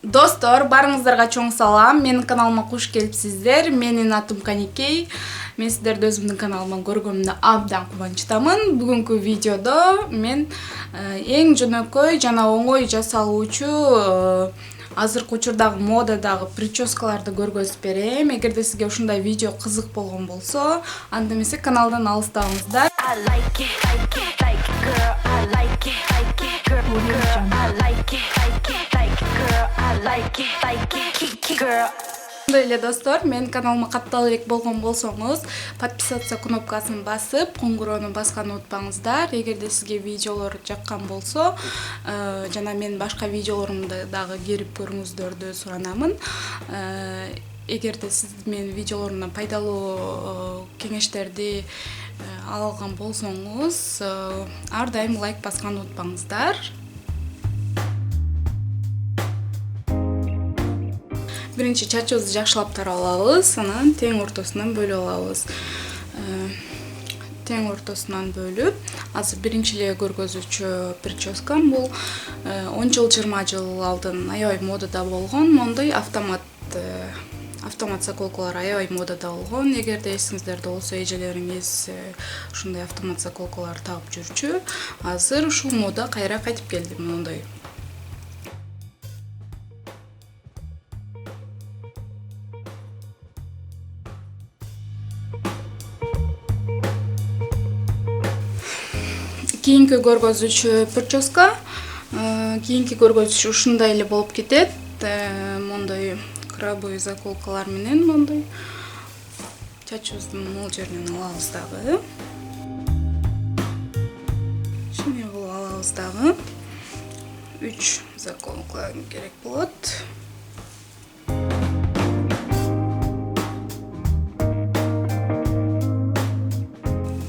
Достор, барыңыздарга чоң салам. Менин каналыма куш келипсиздер. Менин атым Каникей. Мен сиздерди өзүмдүн каналыман көргөнүмө абдан кубанычтамын. Бүгүнкү видеодо мен эң жөнөкөй жана оңой жасалуучу азыркы учурдагы модадагы прическаларды көргөзүп берем. Эгерде сизге ушундай видео кызык болгон болсо, анда эмесе каналдан алыстабыңыздар. Ошондой эле достор, менин каналыма каттал элек болгон болсоңуз, подписаться кнопкасын басып, коңгуроону басканды унутпаңыздар. Эгерде сизге видеолор жаккан болсо, жана менин башка видеолорумду дагы кирип көрүңүздөрдү суранамын. Эгерде сиз менин видеолорумдан пайдалуу кеңештерди ала алган болсоңуз, ар дайым лайк басканды унутпаңыздар. Биринчи чачыбызды жакшылап тарап алабыз, анан тең ортосунан бөлүп алабыз. Тең ортосунан бөлүп, азыр биринчи эле көргөзүүчү прическам бул 10 жыл 20 жыл алдын аябай модада болгон мондой автомат заколкалар аябай модада болгон. Эгерде эсиңиздерде болсо, эжелериңиз ушундай автомат заколкалар тагып жүрчү. Азыр ушул мода кайра кайтып келди мондой. Кийинки көргөзүүчү прическа, кийинки көргөзүүчү ушундай эле болуп кетет. Мондой крабовый заколкалар менен мондой чачыбыздын мол жеринен алабыз дагы. Ушуну кылып алабыз дагы. 3 заколка керек болот.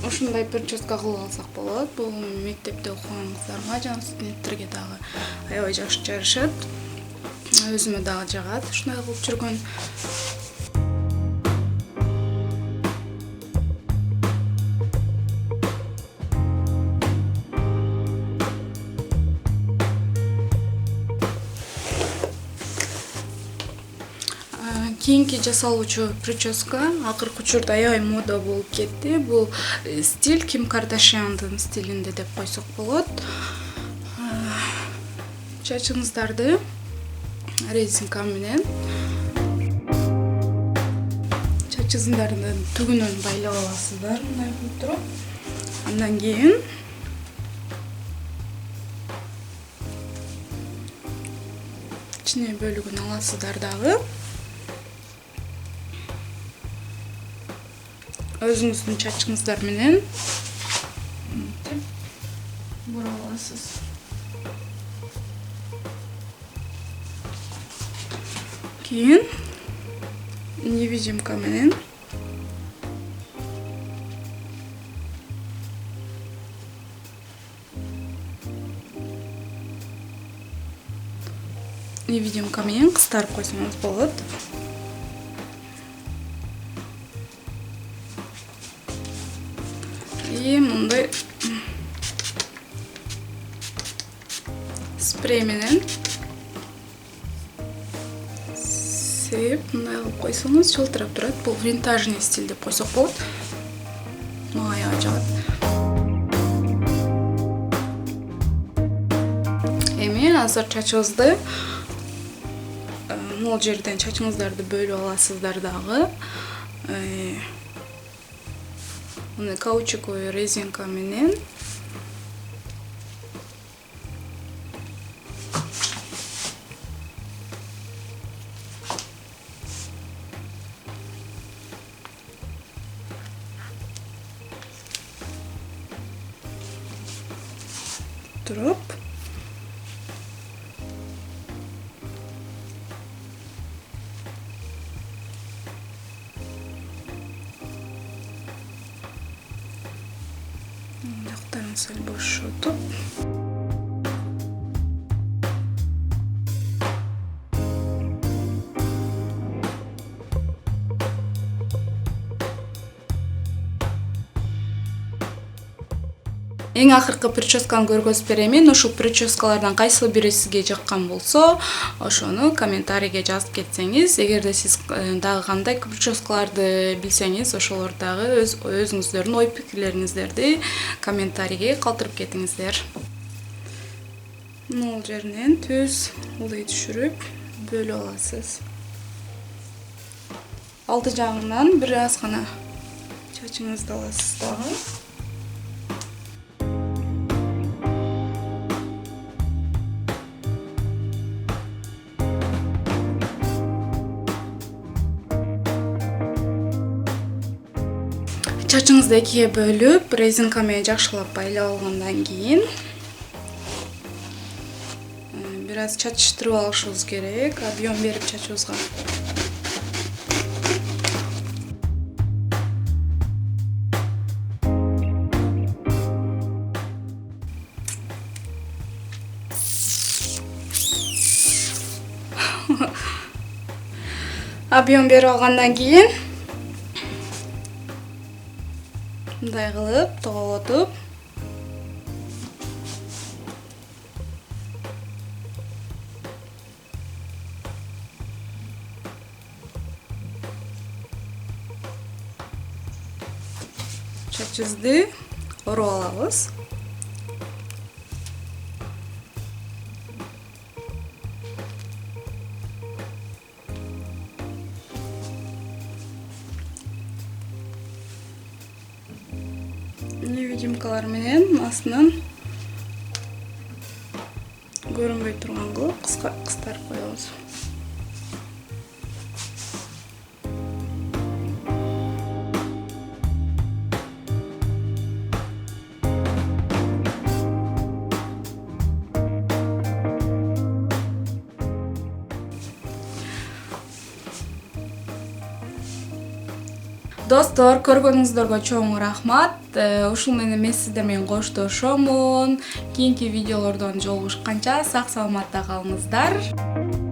Ушундай прическа кылып алсак болот. Бул мектепте окуган кыздарга жана студенттерге дагы аябай жакшы жарашат. Өзүмө дагы жагат ушундай кылып жүргөн. Кийинки жасалуучу прическа акыркы учурда аябай мода болуп кетти. Бул стиль Ким Кардашьяндын стилинде деп койсок болот. Чачыңыздарды резинка менен чачыңыздардын түгүнөн байлап аласыздар, мындай болуп туруп. Андан кийин ичине бөлүгүн аласыздар дагы. Өзүңүздүн чачыңыздар менен бура аласыз. Кийин невидимка менен кыстарып койсоңуз болот. И мындай спрей менен сеп, мындай кылып койсоңуз жылтырап турат. Бул винтажный стиль деп койсок болот. Мага аябай жагат. Эми азыр чачыбызды мол жерден чачыңыздарды бөлүп аласыздар дагы. Мына каучуковый резинка менен туруп жактарын сәл бошотуп Эң акыркы прическаны көргөзүп беремин. Ушул прическалардан кайсы бири сизге жаккан болсо, ошону комментарийге жазып кетсеңиз, эгерде сиз дагы кандай прическаларды билсеңиз, ошолор дагы өзүңүздөрдүн ой пикирлериңиздерди комментарийге калтырып кетиңиздер. Бул жеринен түз ылдый түшүрүп бөлүп аласыз. Алты жагынан бир аз гана чачыңызды аласыз дагы. Чачыңызды экиге бөлүп, резинка менен жакшылап байлап алгандан кийин бир аз чачыштырып алышыбыз керек, объем берип чачыбызга. Объем берип алгандан кийин мындай кылып тоголотуп чачыбызды ороп алабыз. Невидимкалар менен астынан көрүнбөй турган кылып кыстарып коебуз. Достор, көргөнүңүздөргө чоң рахмат. Ушул менен мен сиздер менен коштошомун. Кийинки видеолордон жолугушканча сак саламатта калыңыздар.